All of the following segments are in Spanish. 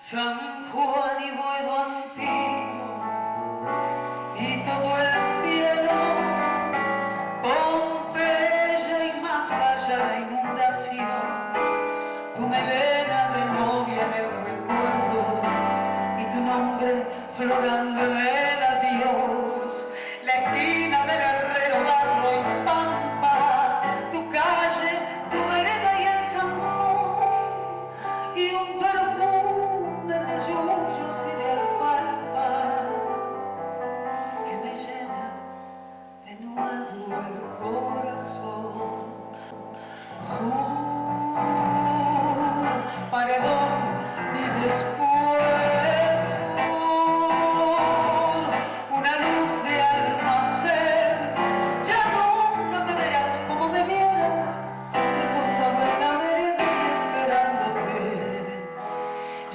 San Juan y Boedo antiguo y todo el cielo, Pompeya y más allá inundación, tu melena de novia en el recuerdo y tu nombre florando en el adiós, la esquina del herrero, barro y pampa, tu calle, tu vereda y el salmón y un perfume de yuyos y de alfalfa que me llena de nuevo el corazón. Paredón y después una luz de almacén. Ya nunca me verás como me vieras, recostado en la vereda y esperándote.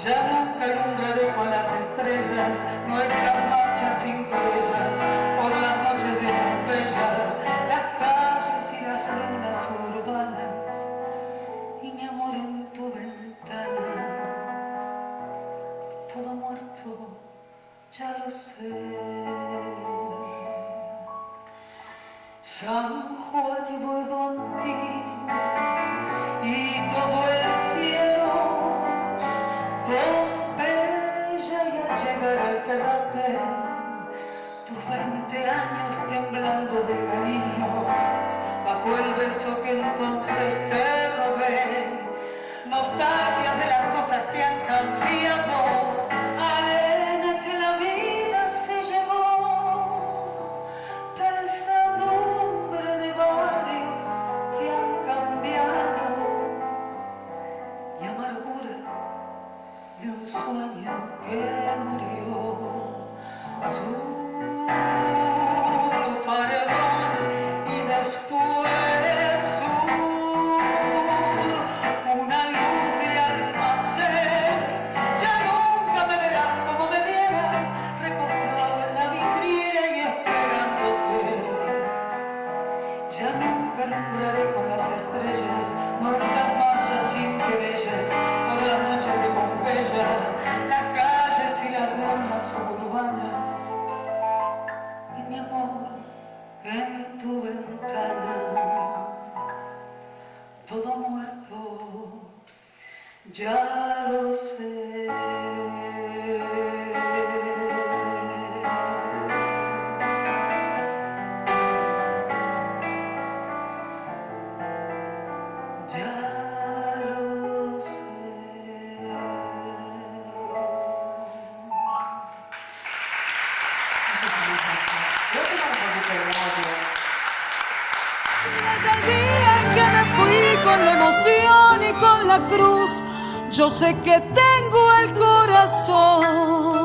Ya nunca alumbraré con las estrellas nuestras marchas sin querellas por las noches de Pompeya, las calles y las lunas urbanas y mi amor en tu ventana. Todo muerto, ya lo sé. San Juan y Boedo antiguo y todo el cielo, Pompeya y al llegar al terraplén, tus 20 años temblando de cariño, bajo el beso que entonces te robé, nostalgia de las cosas que han cambiado, arena que la vida se llevó, pesadumbre de barrios que han cambiado y amargura de un sueño que murió. Solo paredón y después una luz de almacén. Ya nunca me verás como me vieras, recostado en la vidriera y esperándote. Ya nunca alumbraré con las estrellas nuestras marchas sin querellas por las noches de Pompeya, las calles y las ruinas urbanas y mi amor en tu ventana. Todo muerto, ya lo sé. Ya lo sé. Muchísimas gracias. Voy a tomar un poquito de audio. Desde el día en que me fui con la emoción y con la cruz, yo sé que tengo el corazón